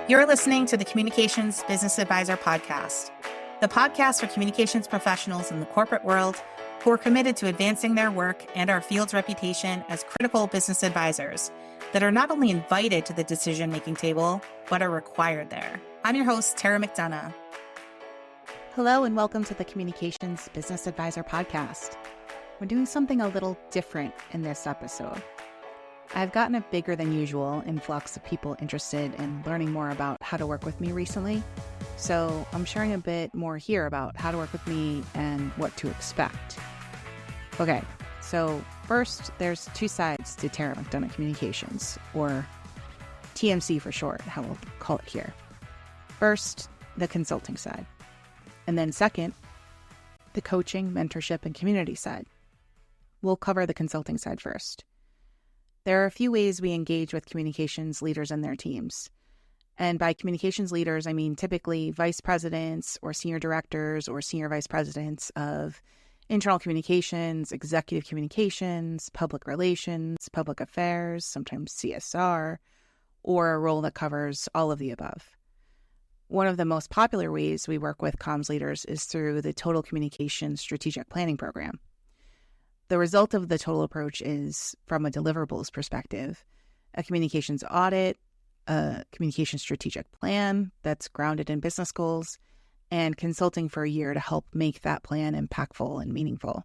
You're listening to the Communications Business Advisor Podcast, the podcast for communications professionals in the corporate world who are committed to advancing their work and our field's reputation as critical business advisors that are not only invited to the decision-making table, but are required there. I'm your host, Tara McDonagh. Hello, and welcome to the Communications Business Advisor Podcast. We're doing something a little different in this episode. I've gotten a bigger than usual influx of people interested in learning more about how to work with me recently, so I'm sharing a bit more here about how to work with me and what to expect. Okay, so first, there's two sides to Tara McDonagh Communications, or TMC for short, how we'll call it here. First, the consulting side, and then second, the coaching, mentorship, and community side. We'll cover the consulting side first. There are a few ways we engage with communications leaders and their teams. And by communications leaders, I mean typically vice presidents or senior directors or senior vice presidents of internal communications, executive communications, public relations, public affairs, sometimes CSR, or a role that covers all of the above. One of the most popular ways we work with comms leaders is through the Total Communications Strategic Planning Program. The result of the total approach is, from a deliverables perspective, a communications audit, a communications strategic plan that's grounded in business goals, and consulting for a year to help make that plan impactful and meaningful.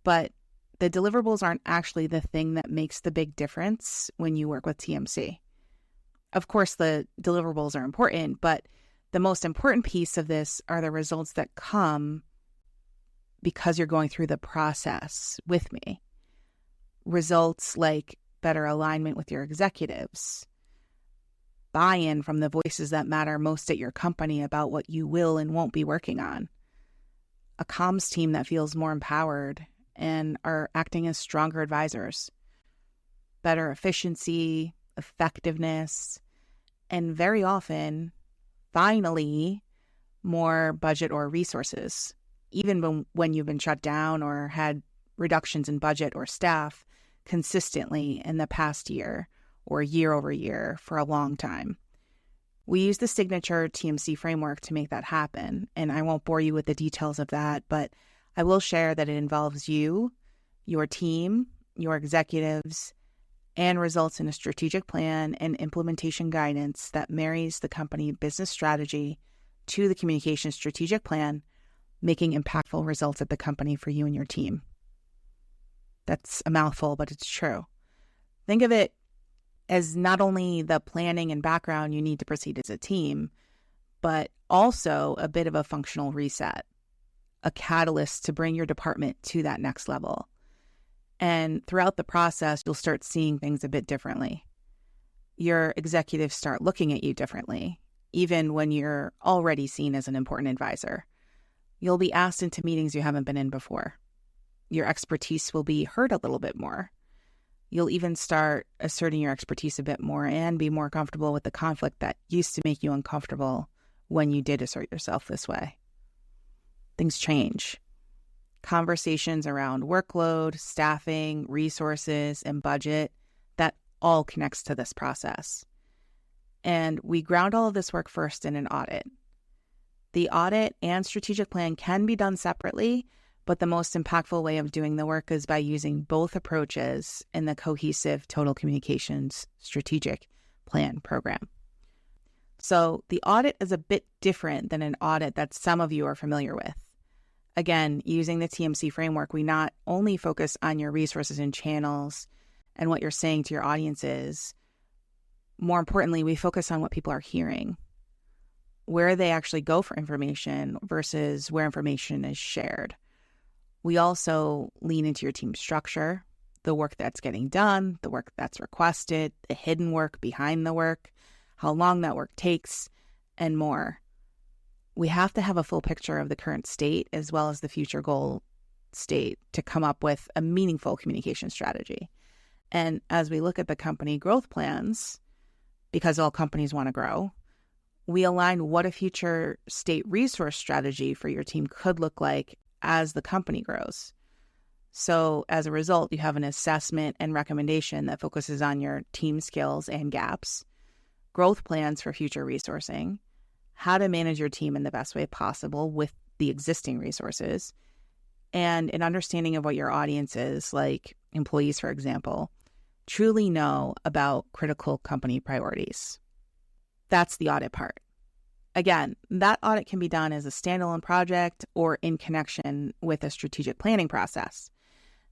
But the deliverables aren't actually the thing that makes the big difference when you work with TMC. Of course, the deliverables are important, but the most important piece of this are the results that come because you're going through the process with me. Results like better alignment with your executives, buy-in from the voices that matter most at your company about what you will and won't be working on, a comms team that feels more empowered and are acting as stronger advisors, better efficiency, effectiveness, and very often, finally, more budget or resources, even when you've been shut down or had reductions in budget or staff consistently in the past year or year over year for a long time. We use the signature TMC framework to make that happen, and I won't bore you with the details of that, but I will share that it involves you, your team, your executives, and results in a strategic plan and implementation guidance that marries the company business strategy to the communication strategic plan, making impactful results at the company for you and your team. That's a mouthful, but it's true. Think of it as not only the planning and background you need to proceed as a team, but also a bit of a functional reset, a catalyst to bring your department to that next level. And throughout the process, you'll start seeing things a bit differently. Your executives start looking at you differently, even when you're already seen as an important advisor. You'll be asked into meetings you haven't been in before. Your expertise will be heard a little bit more. You'll even start asserting your expertise a bit more and be more comfortable with the conflict that used to make you uncomfortable when you did assert yourself this way. Things change. Conversations around workload, staffing, resources, and budget, that all connects to this process. And we ground all of this work first in an audit. The audit and strategic plan can be done separately, but the most impactful way of doing the work is by using both approaches in the cohesive Total Communications Strategic Plan program. So the audit is a bit different than an audit that some of you are familiar with. Again, using the TMC framework, we not only focus on your resources and channels and what you're saying to your audiences, more importantly, we focus on what people are hearing, where they actually go for information versus where information is shared. We also lean into your team structure, the work that's getting done, the work that's requested, the hidden work behind the work, how long that work takes, and more. We have to have a full picture of the current state as well as the future goal state to come up with a meaningful communication strategy. And as we look at the company growth plans, because all companies want to grow, we align what a future state resource strategy for your team could look like as the company grows. So as a result, you have an assessment and recommendation that focuses on your team skills and gaps. growth plans for future resourcing, how to manage your team in the best way possible with the existing resources, and an understanding of what your audience is, like employees, for example, truly know about critical company priorities. That's the audit part. Again, that audit can be done as a standalone project or in connection with a strategic planning process.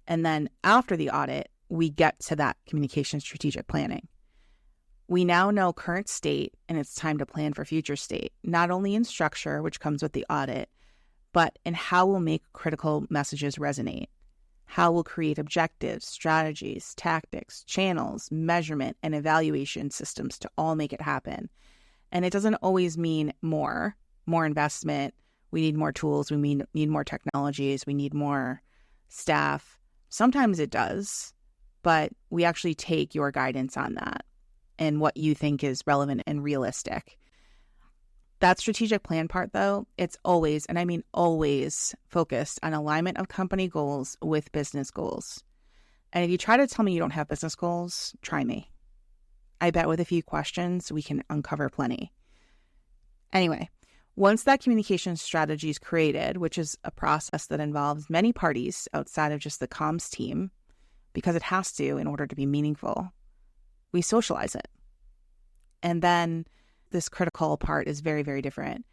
And then after the audit, we get to that communication strategic planning. We now know current state, and it's time to plan for future state, not only in structure, which comes with the audit, but in how we'll make critical messages resonate, how we'll create objectives, strategies, tactics, channels, measurement, and evaluation systems to all make it happen. And it doesn't always mean more investment. We need more tools. We need more technologies. We need more staff. Sometimes it does, but we actually take your guidance on that and what you think is relevant and realistic. That strategic plan part, though, it's always, and I mean always, focused on alignment of company goals with business goals. And if you try to tell me you don't have business goals, try me. I bet with a few questions, we can uncover plenty. Anyway, once that communication strategy is created, which is a process that involves many parties outside of just the comms team, because it has to in order to be meaningful, we socialize it. And then this critical part is very, very different.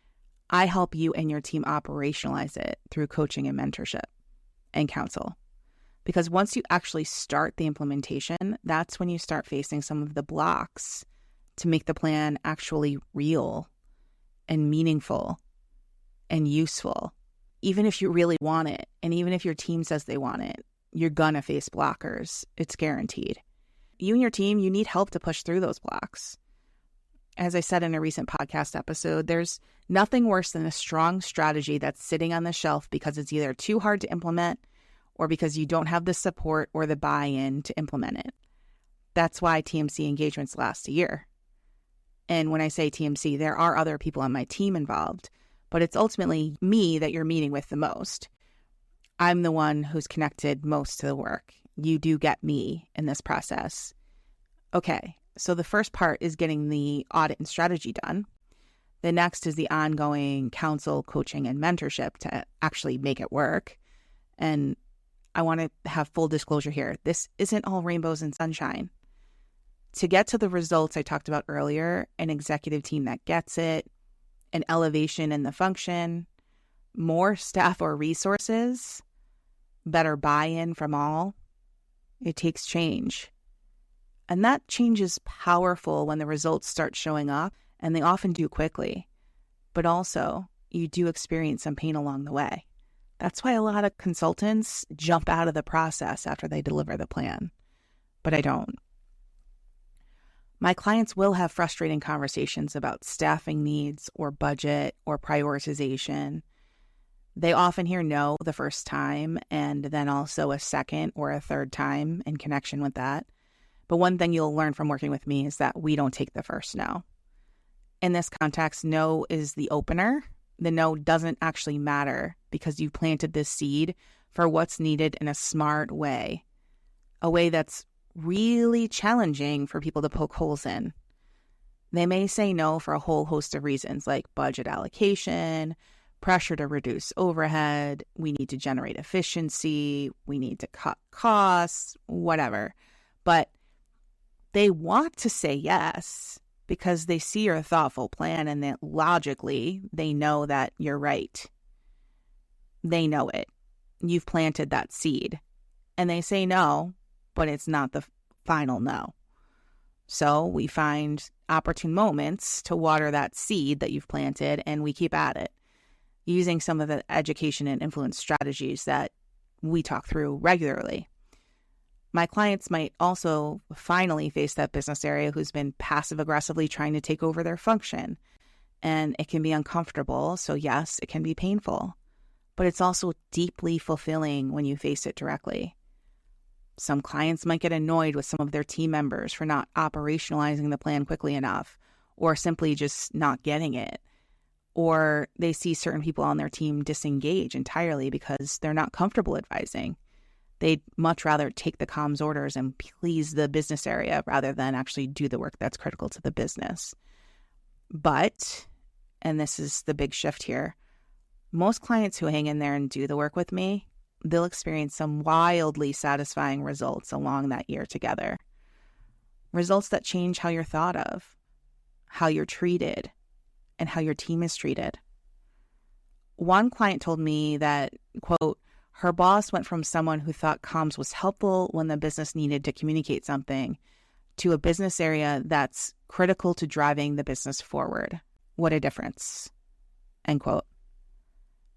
I help you and your team operationalize it through coaching and mentorship and counsel. Because once you actually start the implementation, that's when you start facing some of the blocks to make the plan actually real and meaningful and useful. Even if you really want it, and even if your team says they want it, you're gonna face blockers. It's guaranteed. You and your team, you need help to push through those blocks. As I said in a recent podcast episode, there's nothing worse than a strong strategy that's sitting on the shelf because it's either too hard to implement or because you don't have the support or the buy-in to implement it. That's why TMC engagements last a year. And when I say TMC, there are other people on my team involved, but it's ultimately me that you're meeting with the most. I'm the one who's connected most to the work. You do get me in this process. Okay, so the first part is getting the audit and strategy done. The next is the ongoing counsel, coaching, and mentorship to actually make it work. And I want to have full disclosure here. This isn't all rainbows and sunshine. To get to the results I talked about earlier, an executive team that gets it, an elevation in the function, more staff or resources, better buy-in from all, it takes change. And that change is powerful when the results start showing up, and they often do quickly. But also, you do experience some pain along the way. That's why a lot of consultants jump out of the process after they deliver the plan. But I don't. My clients will have frustrating conversations about staffing needs or budget or prioritization. They often hear no the first time and then also a second or a third time in connection with that. But one thing you'll learn from working with me is that we don't take the first no. In this context, no is the opener. The no doesn't actually matter because you planted this seed for what's needed in a smart way, a way that's really challenging for people to poke holes in. They may say no for a whole host of reasons like budget allocation, pressure to reduce overhead, we need to generate efficiency, we need to cut costs, whatever. But they want to say yes because they see your thoughtful plan and that logically they know that you're right. They know it. You've planted that seed. And they say no, but it's not the final no. So we find opportune moments to water that seed that you've planted, and we keep at it, using some of the education and influence strategies that we talk through regularly. My clients might also finally face that business area who's been passive-aggressively trying to take over their function. And it can be uncomfortable, so yes, it can be painful. But it's also deeply fulfilling when you face it directly. Some clients might get annoyed with some of their team members for not operationalizing the plan quickly enough, or simply just not getting it. Or they see certain people on their team disengage entirely because they're not comfortable advising. They'd much rather take the comms orders and please the business area rather than actually do the work that's critical to the business. But, and this is the big shift here, most clients who hang in there and do the work with me, they'll experience some wildly satisfying results along that year together. Results that change how you're thought of, how you're treated, and how your team is treated. One client told me that, quote, her boss went from someone who thought comms was helpful when the business needed to communicate something to a business area that's critical to driving the business forward. What a difference, end quote.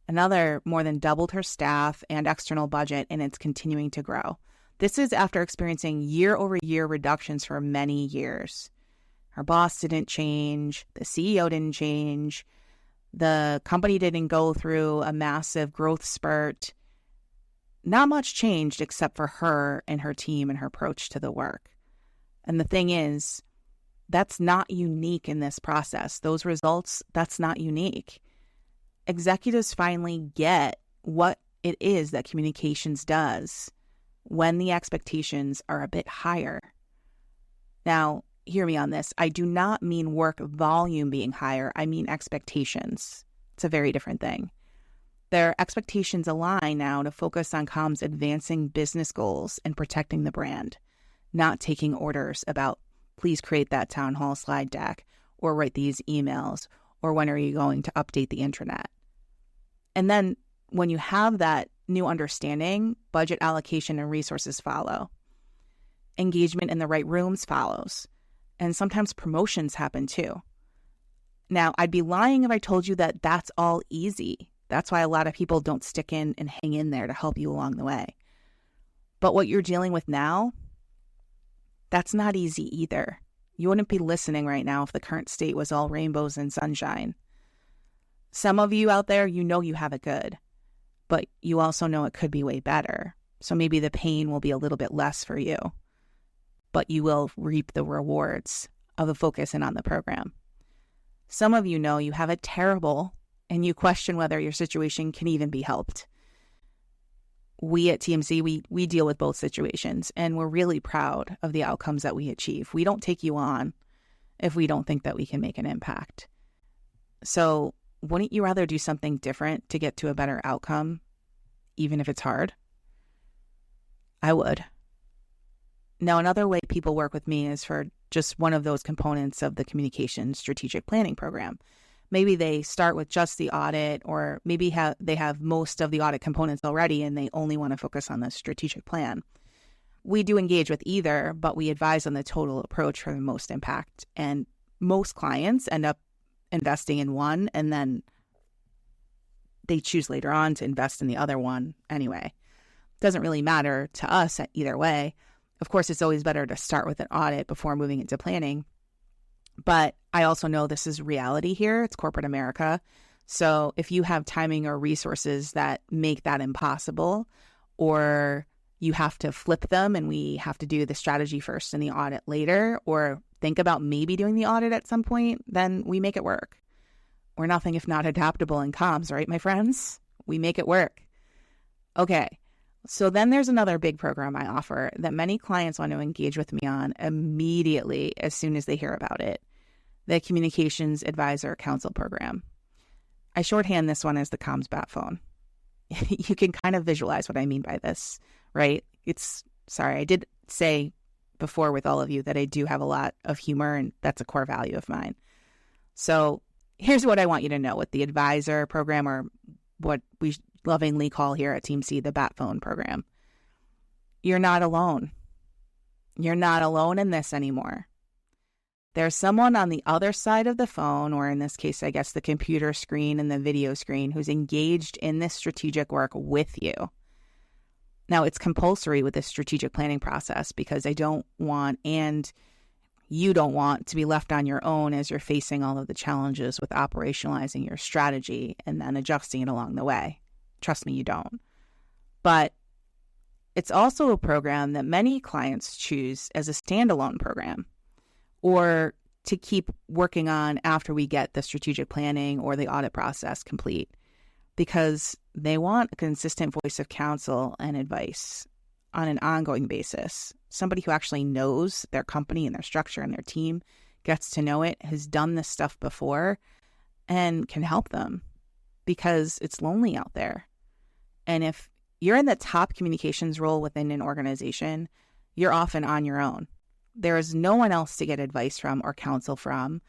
Another more than doubled her staff and external budget, and it's continuing to grow. This is after experiencing year-over-year reductions for many years. Her boss didn't change, the CEO didn't change, the company didn't go through a massive growth spurt. Not much changed except for her and her team and her approach to the work. And the thing is, that's not unique in this process. Those results, that's not unique. Executives finally get what it is that communications does when the expectations are a bit higher. Now, hear me on this. I do not mean work volume being higher. I mean expectations. It's a very different thing. Their expectations align now to focus on comms advancing business goals and protecting the brand, not taking orders about, please create that town hall slide deck or write these emails or when are you going to update the intranet. And then when you have that new understanding, budget allocation and resources follow. Engagement in the right rooms follows. And sometimes promotions happen too. Now, I'd be lying if I told you that that's all easy. That's why a lot of people don't stick in and hang in there to help you along the way. But what you're dealing with now, that's not easy either. You wouldn't be listening right now if the current state was all rainbows and sunshine. Some of you out there, you know you have it good, but you also know it could be way better. So maybe the pain will be a little bit less for you, but you will reap the rewards of the focus in on the program. Some of you know you have it terrible and you question whether your situation can even be helped. We at TMC, we deal with both situations, and we're really proud of the outcomes that we achieve. We don't take you on if we don't think that we can make an impact. So wouldn't you rather do something different to get to a better outcome, even if it's hard? I would. Now, another way people work with me is for just one of those components of the communication strategic planning program. Maybe they start with just the audit, or maybe they have most of the audit components already and they only want to focus on the strategic plan. We do engage with either, but we advise on the total approach for the most impact. And most clients end up investing in one, and then they choose later on to invest in the other one anyway. Doesn't really matter to us either way. Of course, it's always better to start with an audit before moving into planning. But I also know this is reality here. It's corporate America. So if you have timing or resources that make that impossible, or you have to flip them and we have to do the strategy first and the audit later, or think about maybe doing the audit at some point, then we make it work. We're nothing if not adaptable in comms, right, my friends? We make it work. Okay. So then there's another big program I offer that many clients want to engage with me on immediately as soon as they hear about it, the Communications Advisor Counsel program. I shorthand this one as the comms bat phone. You can kind of visualize what I mean by this, right? I did say before with all of you that I do have a lot of humor, and that's a core value of mine. So here's what I want you to know with the advisor program, or what we lovingly call here at TMC the bat phone program. You're not alone. You're not alone in this anymore. There's someone on the other side of the phone, or in this case, I guess the computer screen and the video screen, who's engaged in this strategic work with you. Now, it's compulsory with this strategic planning process because I don't want, and you don't want, to be left on your own as you're facing all of the challenges with operationalizing your strategy and then adjusting it along the way. Trust me, you don't. But it's also a program that many clients choose as a standalone program, or to keep working on after we get the strategic planning or the audit process complete, because they want a consistent voice of counsel and advice. on an ongoing basis. Somebody who actually knows their company and their structure and their team, gets to know it, has done this stuff before, and can help them, because it's lonely out there. And if you're in the top communications role within an organization, you're often on your own. There is no one else to get advice from or counsel from,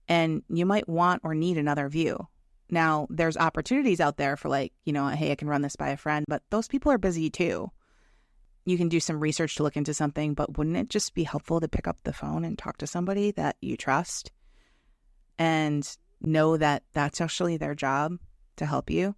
and you might want or need another view. Now, there's opportunities out there for hey, I can run this by a friend, but those people are busy too. You can do some research to look into something, but wouldn't it just be helpful to pick up the phone and talk to somebody that you trust and know that that's actually their job to help you?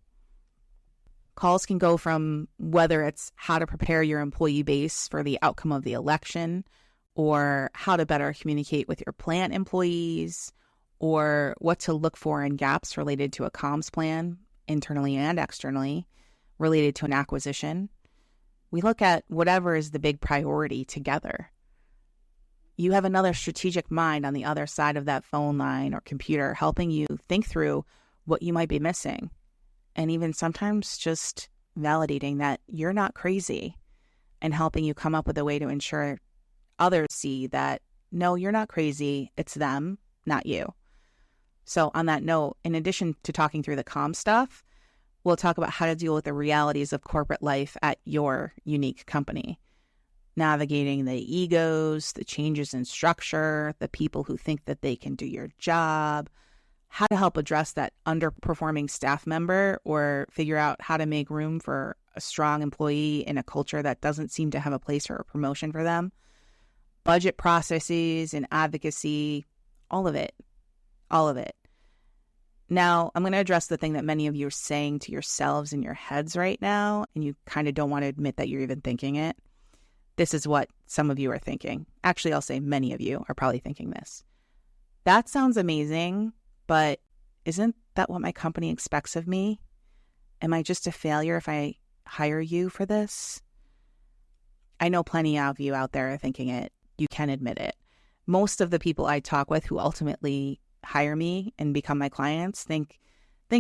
Calls can go from whether it's how to prepare your employee base for the outcome of the election, or how to better communicate with your plant employees, or what to look for in gaps related to a comms plan, internally and externally, related to an acquisition. We look at whatever is the big priority together. You have another strategic mind on the other side of that phone line or computer helping you think through what you might be missing, and even sometimes just validating that you're not crazy and helping you come up with a way to ensure others see that, no, you're not crazy. It's them, not you. So on that note, in addition to talking through the comm stuff, we'll talk about how to deal with the realities of corporate life at your unique company. Navigating the egos, the changes in structure, the people who think that they can do your job, how to help address that underperforming staff member, or figure out how to make room for a strong employee in a culture that doesn't seem to have a place or a promotion for them. Budget processes and advocacy, all of it. All of it. Now, I'm going to address the thing that many of you are saying to yourselves in your heads right now, and you kind of don't want to admit that you're even thinking it. This is what some of you are thinking. Actually, I'll say many of you are probably thinking this. That sounds amazing, but isn't that what my company expects of me? Am I just a failure if I hire you for this? I know plenty of you out there are thinking it. You can admit it. Most of the people I talk with who ultimately hire me and become my clients think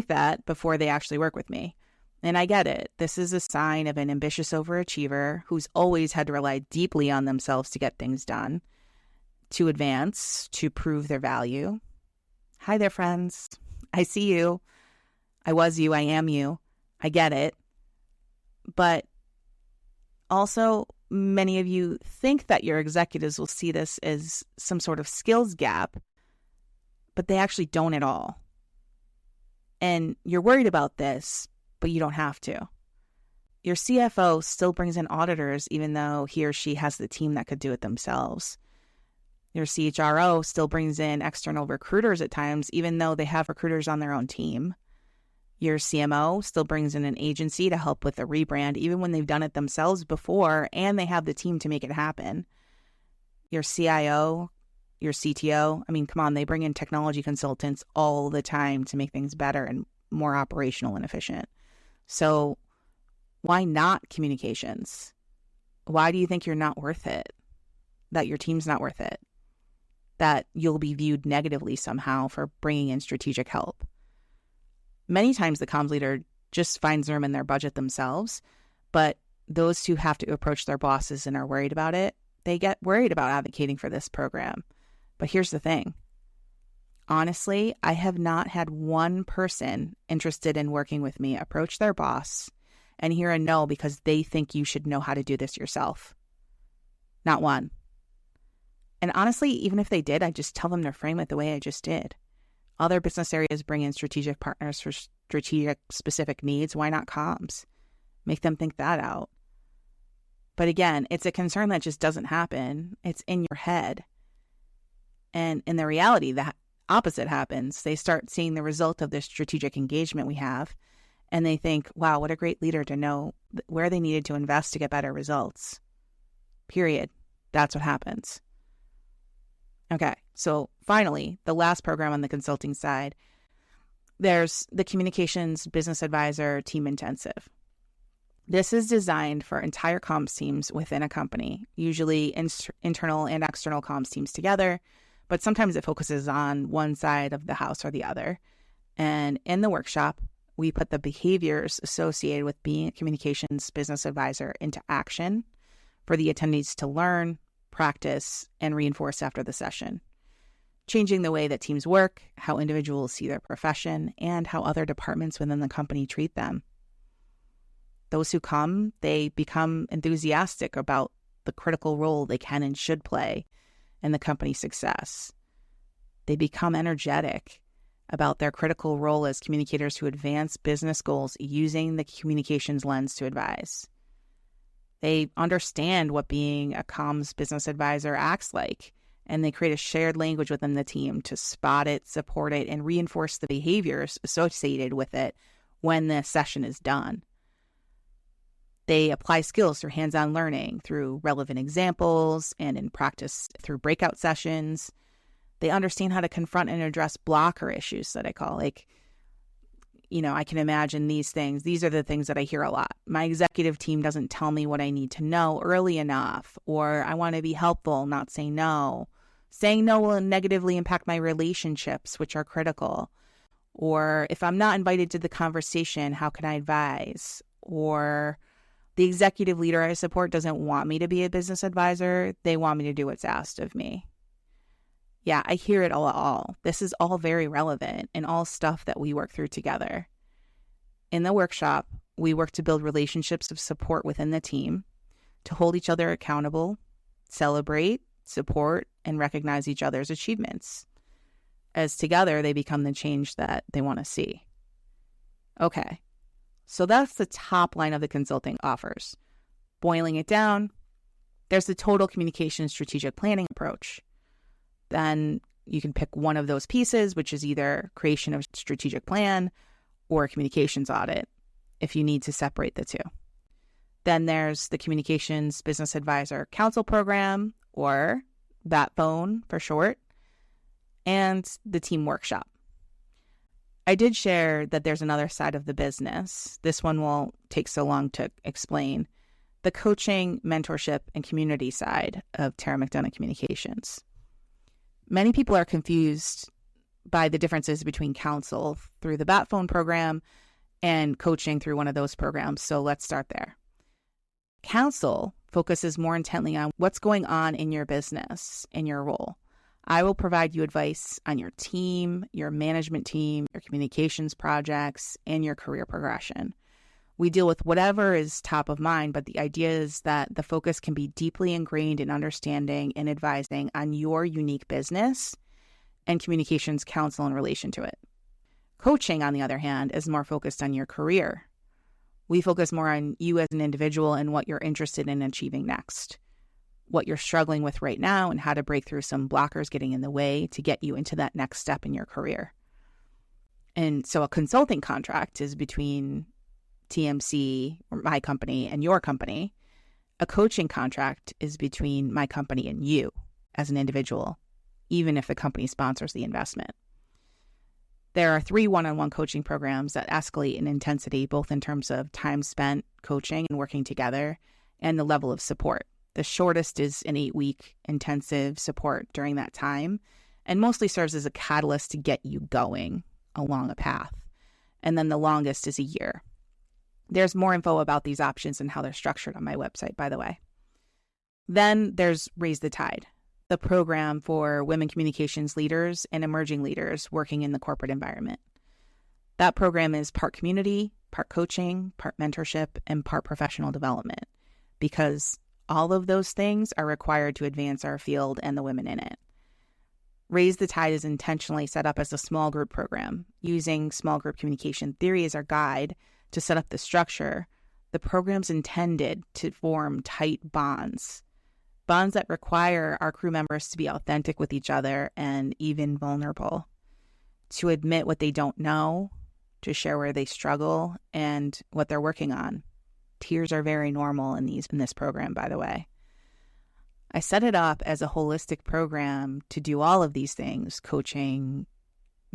that before they actually work with me. And I get it. This is a sign of an ambitious overachiever who's always had to rely deeply on themselves to get things done, to advance, to prove their value. Hi there, friends. I see you. I was you. I am you. I get it. But also, many of you think that your executives will see this as some sort of skills gap, but they actually don't at all. And you're worried about this, but you don't have to. Your CFO still brings in auditors even though he or she has the team that could do it themselves. Your CHRO still brings in external recruiters at times even though they have recruiters on their own team. Your CMO still brings in an agency to help with the rebrand even when they've done it themselves before and they have the team to make it happen. Your CIO, your CTO, come on, they bring in technology consultants all the time to make things better and more operational and efficient. So why not communications? Why do you think you're not worth it? That your team's not worth it? That you'll be viewed negatively somehow for bringing in strategic help? Many times the comms leader just finds room in their budget themselves, but those who have to approach their bosses and are worried about it, they get worried about advocating for this program. But here's the thing. Honestly, I have not had one person interested in working with me approach their boss and hear a no because they think you should know how to do this yourself. Not one. And honestly, even if they did, I just tell them to frame it the way I just did. Other business areas bring in strategic partners for strategic specific needs. Why not comms? Make them think that out. But again, it's a concern that just doesn't happen. It's in your head. And in the reality, the opposite happens. They start seeing the result of this strategic engagement we have, and they think, wow, what a great leader to know where they needed to invest to get better results. Period. That's what happens. Okay, so finally, the last program on the consulting side, there's the Communications Business Advisor Team Intensive. This is designed for entire comms teams within a company, usually internal and external comms teams together, but sometimes it focuses on one side of the house or the other. And in the workshop, we put the behaviors associated with being a communications business advisor into action for the attendees to learn, practice, and reinforce after the session, changing the way that teams work, how individuals see their profession, and how other departments within the company treat them. Those who come, they become enthusiastic about the critical role they can and should play in the company's success. They become energetic about their critical role as communicators who advance business goals using the communications lens to advise. They understand what being a comms business advisor acts like, and they create a shared language within the team to spot it, support it, and reinforce the behaviors associated with it when the session is done. They apply skills through hands-on learning, through relevant examples, and in practice through breakout sessions. They understand how to confront and address blocker issues that I call, I can imagine these things. These are the things that I hear a lot. My executive team doesn't tell me what I need to know early enough, or I want to be helpful, not say no. Saying no will negatively impact my relationships, which are critical. Or if I'm not invited to the conversation, how can I advise? Or the executive leader I support doesn't want me to be a business advisor. They want me to do what's asked of me. Yeah, I hear it all. This is all very relevant and all stuff that we work through together. In the workshop, we work to build relationships of support within the team, to hold each other accountable, celebrate, support, and recognize each other's achievements. As together, they become the change that they want to see. Okay, so that's the top line of the consulting offers. Boiling it down, there's the total communication strategic planning approach. Then you can pick one of those pieces, which is either creation of strategic plan or communications audit, if you need to separate the two. Then there's the Communications Business Advisor Counsel program, or BATPhone for short, and the team workshop. I did share that there's another side of the business. This one won't take so long to explain. The coaching, mentorship, and community side of McDonagh Communications. Many people are confused by the differences between Counsel through the BATPhone program and coaching through one of those programs, so let's start there. Counsel focuses more intently on what's going on in your business, in your role. I will provide you advice on your team, your management team, your communications projects, and your career progression. We deal with whatever is top of mind, but the idea is that the focus can be deeply ingrained in understanding and advising on your unique business and communications counsel in relation to it. Coaching, on the other hand, is more focused on your career. We focus more on you as an individual and what you're interested in achieving next, what you're struggling with right now, and how to break through some blockers getting in the way to get you into that next step in your career. And so a consulting contract is between TMC, or my company, and your company. A coaching contract is between my company and you as an individual, even if the company sponsors the investment. There are 3 one-on-one coaching programs that escalate in intensity, both in terms of time spent coaching and working together and the level of support. The shortest is an 8-week intensive support during that time, and mostly serves as a catalyst to get you going along a path. And then the longest is a year. There's more info about these options and how they're structured on my website, by the way. Then there's Raise the Tide, the program for women communications leaders and emerging leaders working in the corporate environment. That program is part community, part coaching, part mentorship, and part professional development, because all of those things are required to advance our field and the women in it. Raise the Tide is intentionally set up as a small group program, using small group communication theory as our guide to set up the structure. The program's intended to form tight bonds that require our crew members to be authentic with each other and even vulnerable, to admit what they don't know, to share where they struggle and what they're working on. Tears are very normal in this program, by the way. I set it up as a holistic program to do all of these things: coaching,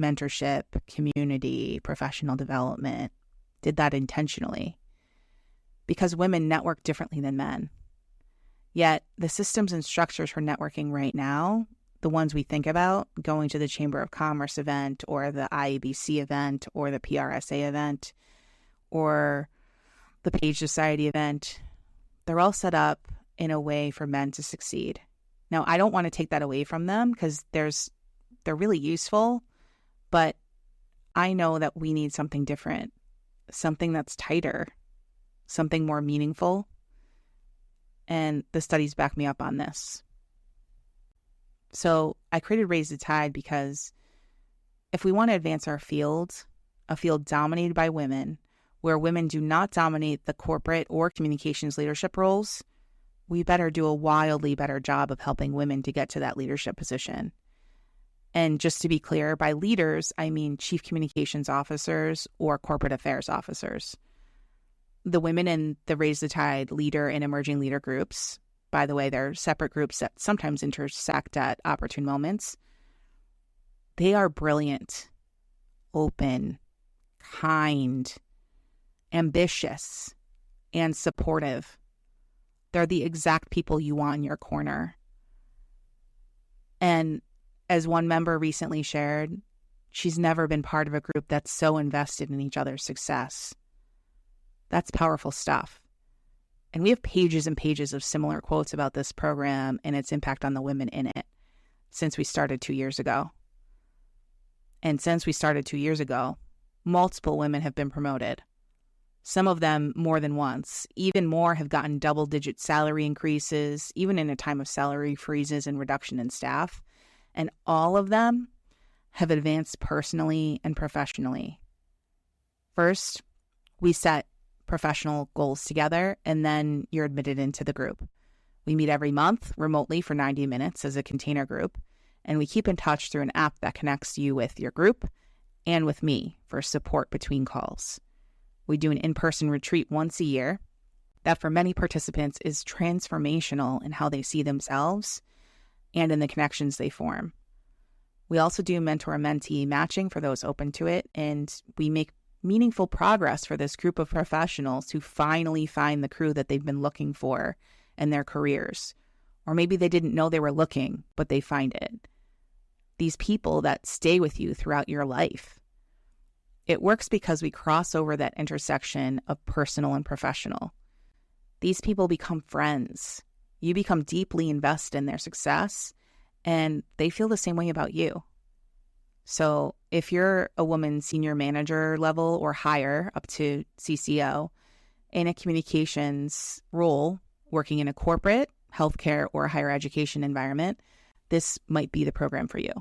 mentorship, community, professional development. Did that intentionally because women network differently than men. Yet the systems and structures for networking right now, the ones we think about, going to the Chamber of Commerce event or the IABC event or the PRSA event or the Page Society event, they're all set up in a way for men to succeed. Now, I don't want to take that away from them because they're really useful, but I know that we need something different, something that's tighter, something more meaningful. And the studies back me up on this. So I created Raise the Tide because if we want to advance our field, a field dominated by women, where women do not dominate the corporate or communications leadership roles, we better do a wildly better job of helping women to get to that leadership position. And just to be clear, by leaders, I mean chief communications officers or corporate affairs officers. The women in the Raise the Tide leader and emerging leader groups, by the way, they're separate groups that sometimes intersect at opportune moments. They are brilliant, open, kind, ambitious, and supportive. They're the exact people you want in your corner. And as one member recently shared, she's never been part of a group that's so invested in each other's success. That's powerful stuff. And we have pages and pages of similar quotes about this program and its impact on the women in it since we started 2 years ago. And since we started 2 years ago, multiple women have been promoted. Some of them more than once. Even more have gotten double-digit salary increases, even in a time of salary freezes and reduction in staff. And all of them have advanced personally and professionally. First, we set professional goals together, and then you're admitted into the group. We meet every month remotely for 90 minutes as a container group, and we keep in touch through an app that connects you with your group and with me for support between calls. We do an in-person retreat once a year that for many participants is transformational in how they see themselves and in the connections they form. We also do mentor-mentee matching for those open to it, and we make meaningful progress for this group of professionals who finally find the crew that they've been looking for in their careers. Or maybe they didn't know they were looking, but they find it. These people that stay with you throughout your life. It works because we cross over that intersection of personal and professional. These people become friends. You become deeply invested in their success, and they feel the same way about you. So if you're a woman senior manager level or higher, up to CCO, in a communications role, working in a corporate, healthcare, or higher education environment, this might be the program for you.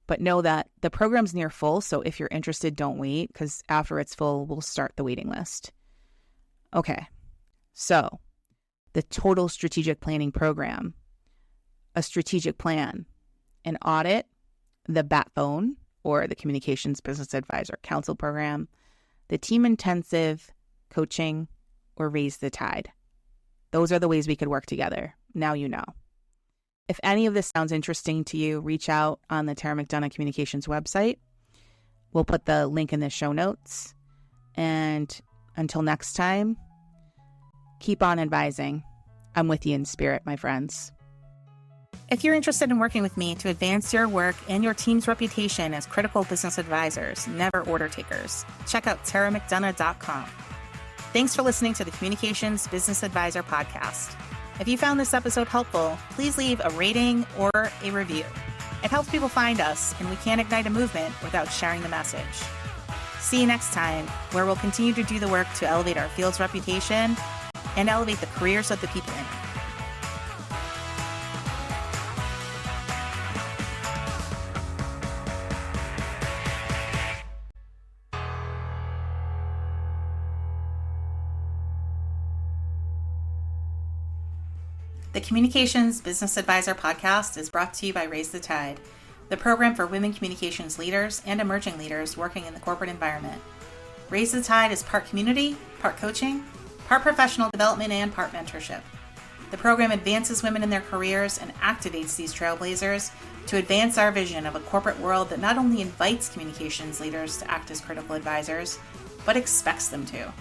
But know that the program's near full, so if you're interested, don't wait, because after it's full, we'll start the waiting list. Okay, so the Total Strategic Planning Program, a strategic plan, an audit, the backbone, or the Communications Business Advisor Counsel program, the team intensive, coaching, or Raise the Tide. Those are the ways we could work together. Now you know. If any of this sounds interesting to you, reach out on the Tara McDonagh Communications website. We'll put the link in the show notes. And until next time, keep on advising. I'm with you in spirit, my friends. If you're interested in working with me to advance your work and your team's reputation as critical business advisors, never order takers, check out taramcdonagh.com. Thanks for listening to the Communications Business Advisor podcast. If you found this episode helpful, please leave a rating or a review. It helps people find us, and we can't ignite a movement without sharing the message. See you next time, where we'll continue to do the work to elevate our field's reputation and elevate the careers of the people in it. The Communications Business Advisor podcast is brought to you by Raise the Tide, the program for women communications leaders and emerging leaders working in the corporate environment. Raise the Tide is part community, part coaching, part professional development, and part mentorship. The program advances women in their careers and activates these trailblazers to advance our vision of a corporate world that not only invites communications leaders to act as critical advisors, but expects them to.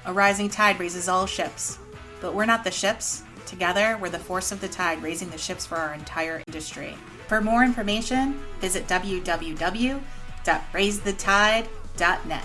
A rising tide raises all ships, but we're not the ships. Together, we're the force of the tide, raising the ships for our entire industry. For more information, visit www.raisethetide.net.